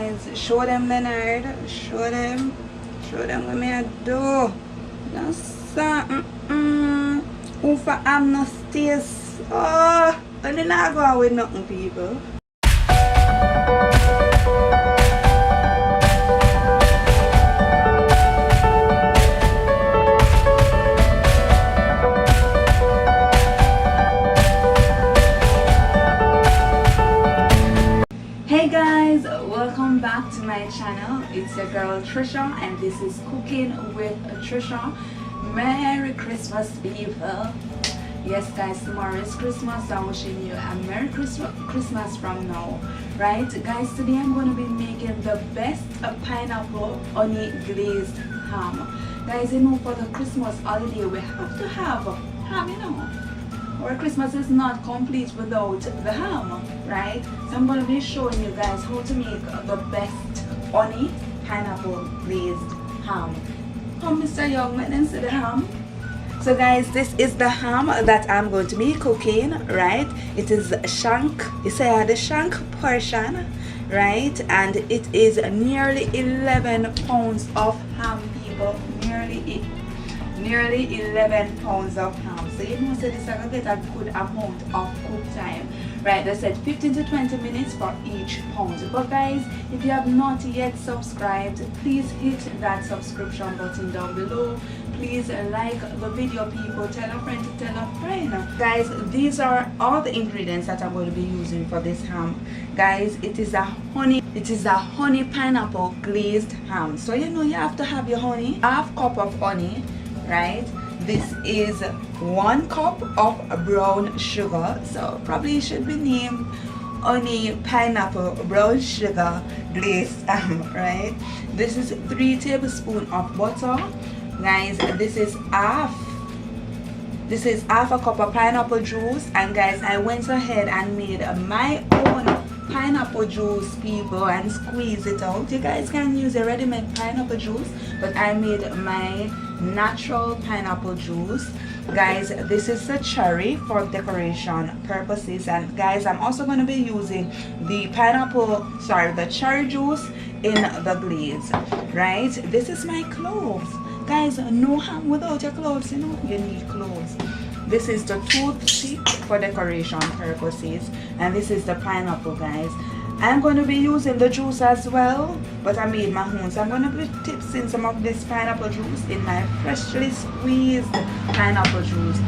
guys. Show them, Leonard. Show them what me I do. That's for amnesties. Oh, and then I go out with nothing, people. Hey guys, welcome back to my channel. It's your girl Trisha and this is Cooking with Trisha. Merry Christmas, people. Yes guys, tomorrow is Christmas, so I'm wishing you a Merry Christmas from now. Right guys, today I'm going to be making the best pineapple honey glazed ham. Guys, you know, for the Christmas holiday we have to have ham, you know. Our Christmas is not complete without the ham, right? So I'm going to be showing you guys how to make the best honey pineapple glazed ham. Come, Mr. Young, let them see the ham. So guys, this is the ham that I'm going to be cooking, right? It is shank, you say the shank portion, right? And it is nearly 11 pounds of ham, people. Nearly 11 pounds of ham. So you know, so this is going to get a good amount of cook time, right? They said 15 to 20 minutes for each pound. But guys, if you have not yet subscribed, please hit that subscription button down below. Please like the video, people. Tell a friend to tell a friend. Guys, these are all the ingredients that I'm going to be using for this ham. Guys, it is a honey pineapple glazed ham. So you know, you have to have your honey, half cup of honey, right? This is 1 cup of brown sugar, so probably it should be named honey pineapple brown sugar glazed ham, right? This is 3 tablespoons of butter. Guys, this is half a cup of pineapple juice. And guys, I went ahead and made my own pineapple juice, people, and squeeze it out. You guys can use a ready-made pineapple juice, but I made my natural pineapple juice. Guys, this is the cherry for decoration purposes. And guys, I'm also going to be using the cherry juice in the glaze, right? This is my cloves. Guys, no ham without your cloves, you know, you need cloves. This is the toothpick for decoration purposes, and this is the pineapple, guys. I'm going to be using the juice as well, but I made my own, so I'm going to be tipsing some of this pineapple juice in my freshly squeezed pineapple juice.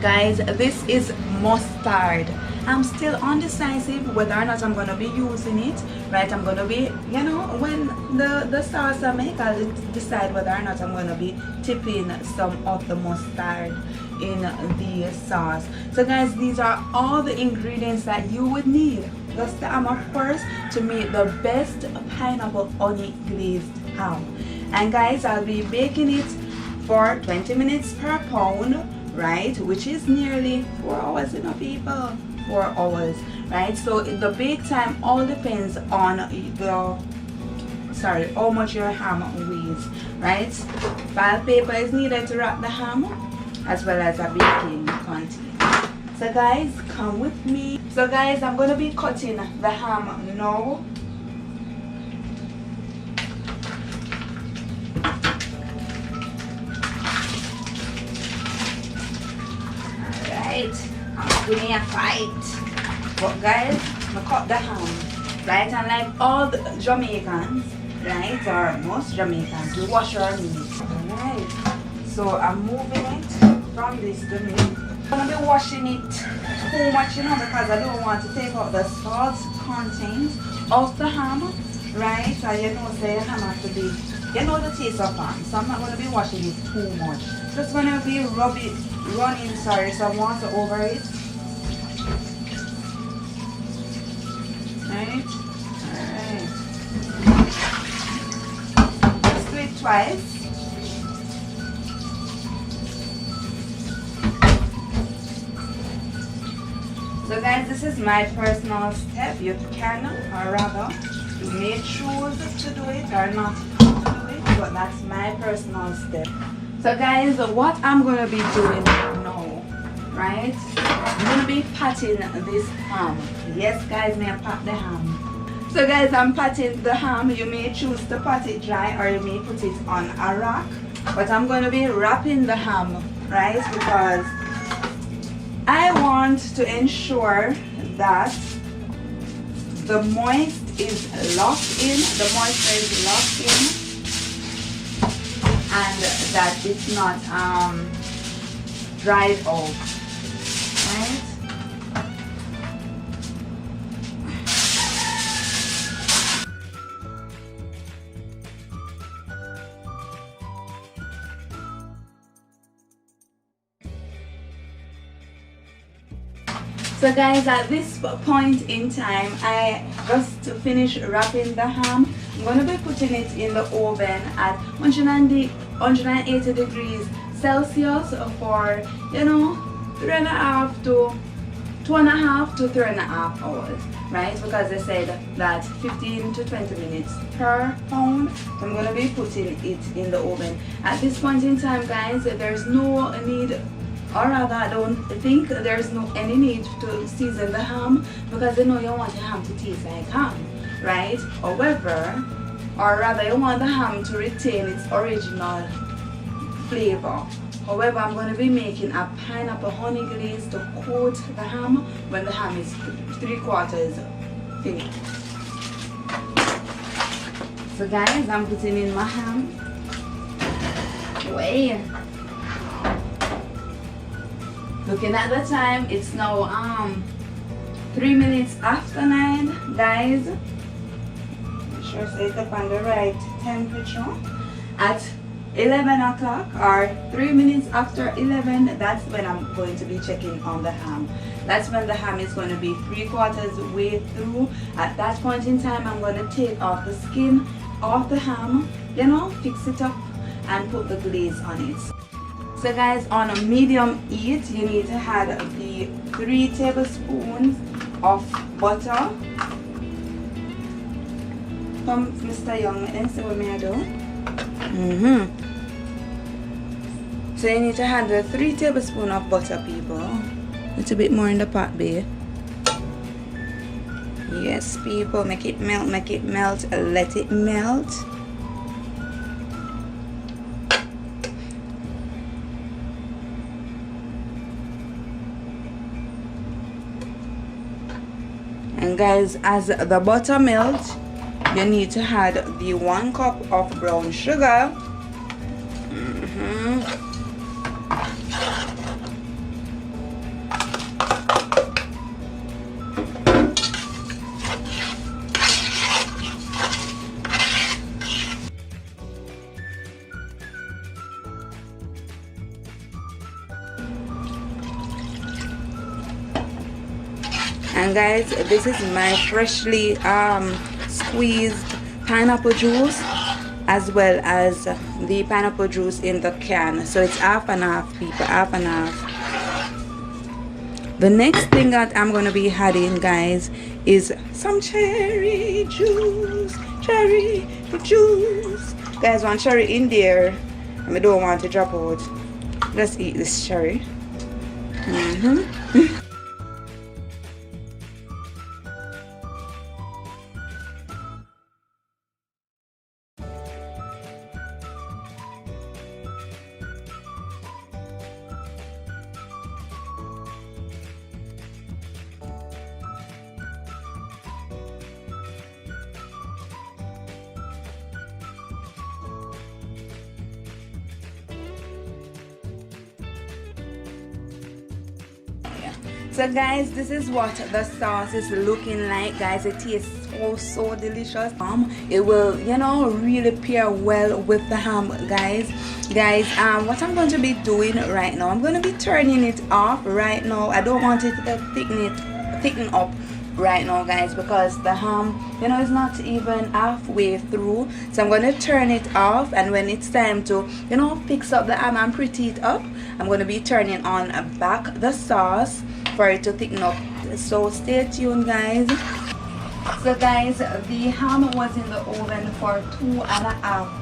Guys, this is mustard. I'm still undecisive whether or not I'm going to be using it, right? I'm going to be, you know, when the sauce I make, I'll decide whether or not I'm going to be tipping some of the mustard in the sauce. So guys, these are all the ingredients that you would need just the ham first to make the best pineapple honey glazed ham. And guys, I'll be baking it for 20 minutes per pound, right? Which is nearly 4 hours, you know, people. 4 hours, right? So the bake time all depends on how much your ham weighs, right? File paper is needed to wrap the ham, as well as a baking container. So guys, come with me. So guys, I'm going to be cutting the ham now. Alright, give me a fight. But guys, I cut the ham, right? And like all the Jamaicans, right, or most Jamaicans, we wash our meat. Alright, so I'm moving it from this to me. I'm going to be washing it too much, you know, because I don't want to take out the salt content of the ham, right? So you know, say the ham has to be, you know, the taste of ham. So I'm not going to be washing it too much. Just going to be running some water over it. Right? Alright. Just do it twice. So guys, this is my personal step. You can, or rather, you may choose to do it or not to do it, but that's my personal step. So guys, what I'm going to be doing now, right? I'm going to be patting this ham. Yes guys, may I pat the ham. So guys, I'm patting the ham. You may choose to pat it dry or you may put it on a rack. But I'm going to be wrapping the ham, right? Because I want to ensure that the moist is locked in, the moisture is locked in, and that it's not dried out, right? So guys, at this point in time, I just to finish wrapping the ham. I'm going to be putting it in the oven at 180 degrees Celsius for, you know, 3.5 to 2.5 to 3.5 hours, right? Because they said that 15 to 20 minutes per pound. So I'm going to be putting it in the oven. At this point in time, guys, there's no need, or rather I don't think there's any need to season the ham, because you know you want the ham to taste like ham, right? However, or rather you want the ham to retain its original flavor. However, I'm going to be making a pineapple honey glaze to coat the ham when the ham is 3/4 finished. So guys, I'm putting in my ham. Wait. Looking at the time, it's now 3 minutes after 9, guys. Make sure set up on the right temperature. At 11 o'clock or 3 minutes after 11, that's when I'm going to be checking on the ham. That's when the ham is going to be 3/4 way through. At that point in time, I'm going to take off the skin off the ham, you know, fix it up and put the glaze on it. So guys, on a medium heat, you need to add the 3 tablespoons of butter. Come, Mr. Young, and see what I do. So you need to add the 3 tablespoons of butter, people. A little bit more in the pot, babe. Yes, people, make it melt, let it melt. And guys, as the butter melts, you need to add the 1 cup of brown sugar. And guys, this is my freshly squeezed pineapple juice, as well as the pineapple juice in the can. So it's half and half, people, half and half. The next thing that I'm going to be adding, guys, is some cherry juice. Guys, want cherry in there, and I don't want to drop out. Let's eat this cherry. So guys, this is what the sauce is looking like, guys. It tastes so delicious. It will, you know, really pair well with the ham, guys. What I'm going to be doing right now, I'm going to be turning it off right now. I don't want it to thicken up right now, guys, because the ham, you know, is not even halfway through. So I'm going to turn it off, and when it's time to, you know, fix up the ham and pretty it up, I'm going to be turning on back the sauce for it to thicken up. So stay tuned, guys. So guys, the ham was in the oven for 2.5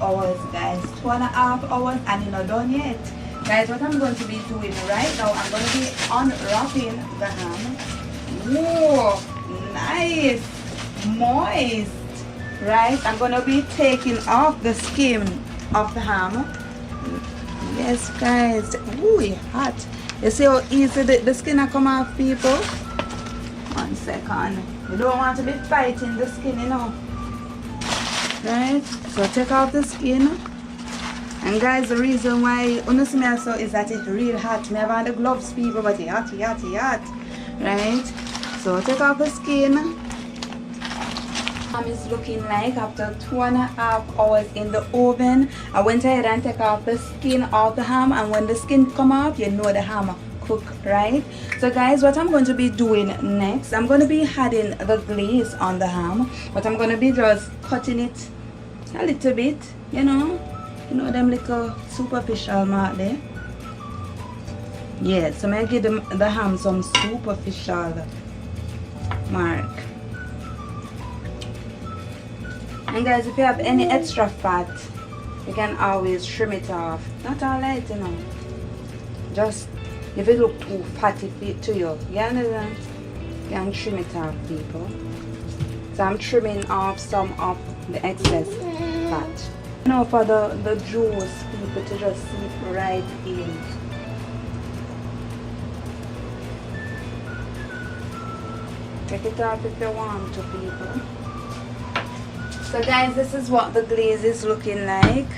hours, guys. 2.5 hours, and it's not done yet, guys. What I'm going to be doing right now, I'm going to be unwrapping the ham. Whoa, nice. moist. Right, I'm gonna be taking off the skin of the ham. Yes, guys. Ooh, it's hot. You see how easy the skin will come off, people? 1 second. You don't want to be fighting the skin, you know. Right? So take off the skin. And guys, the reason why you see me so is that it's real hot. Me have on the gloves, people, but it's hot, hot. Right? So take off the skin. Ham is looking like after 2.5 hours in the oven. I went ahead and take off the skin of the ham, and when the skin come off, you know the ham cook, right? So guys, what I'm going to be doing next, I'm going to be adding the glaze on the ham, but I'm going to be just cutting it a little bit, you know them little superficial mark there. Yeah, so I give the ham some superficial mark. And guys, if you have any extra fat, you can always trim it off. Not all right, you know. Just if it look too fatty to you, you understand? You can trim it off, people. So I'm trimming off some of the excess fat. You know, for the juice, people, to just seep right in. Take it off if you want to, people. So guys, this is what the glaze is looking like.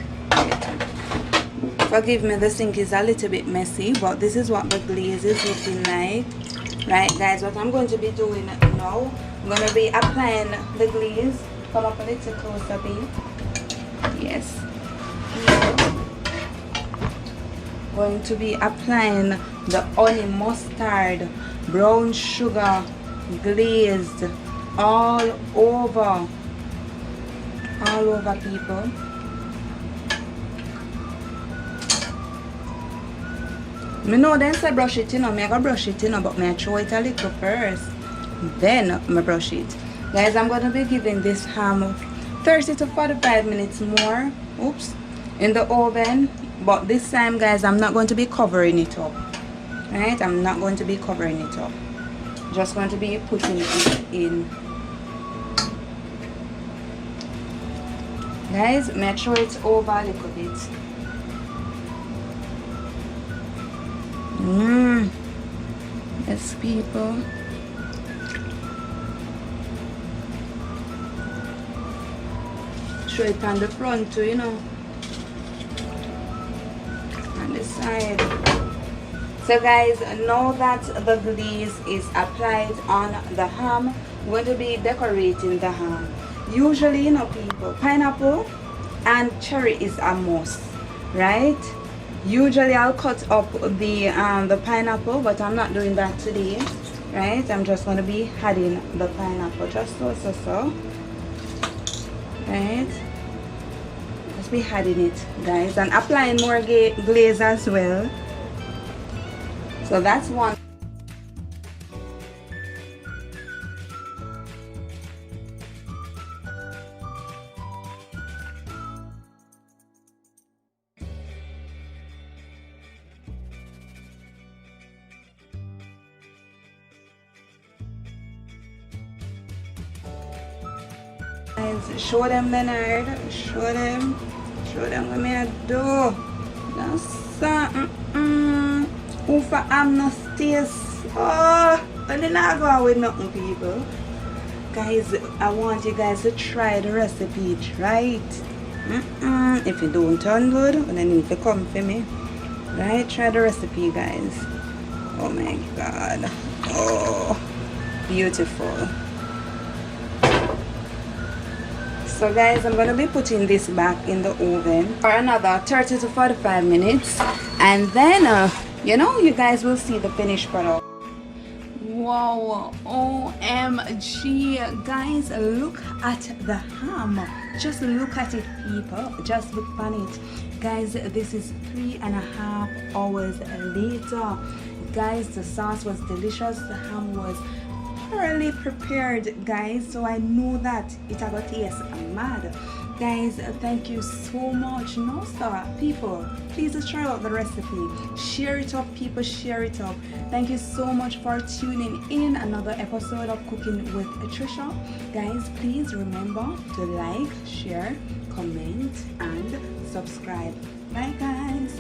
Forgive me, the sink is a little bit messy, but this is what the glaze is looking like. Right guys, what I'm going to be doing now, I'm going to be applying the glaze. Come up a little closer, babe. Yes. Going to be applying the honey mustard, brown sugar, glazed all over people. Me know then say brush it, you know, me I go brush it, you know, but me I throw it a little first, then me brush it. Guys, I'm gonna be giving this ham 30 to 45 minutes more, in the oven. But this time, guys, I'm not going to be covering it up. Right? I'm not going to be covering it up. Just going to be putting it in. Guys, make sure it's over a little bit. Yes, people. Show it on the front too, you know. On the side. So guys, now that the glaze is applied on the ham, we're going to be decorating the ham. Usually, you know, people, pineapple and cherry is a must, right? Usually I'll cut up the pineapple, but I'm not doing that today, right? I'm just going to be adding the pineapple just so. Right? Just be adding it, guys, and applying more glaze as well. So that's one. Guys, show them, Leonard. Show them what me do. That's something. For I'm not stays. Oh, and then I go with nothing, people. Guys, I want you guys to try the recipe, right? If it don't turn good, then you need to come for me. Right? Try the recipe, guys. Oh my god. Oh, beautiful. So guys, I'm going to be putting this back in the oven for another 30 to 45 minutes. And then, you know, you guys will see the finished product. Wow, OMG. Guys, look at the ham. Just look at it, people. Just look on it. Guys, this is 3.5 hours later. Guys, the sauce was delicious. The ham was thoroughly prepared, guys, so I know that it got taste mad. Guys, thank you so much. No stop, people. Please just try out the recipe. Share it up, people. Share it up. Thank you so much for tuning in another episode of Cooking with Trisha. Guys, please remember to like, share, comment, and subscribe. Bye, guys.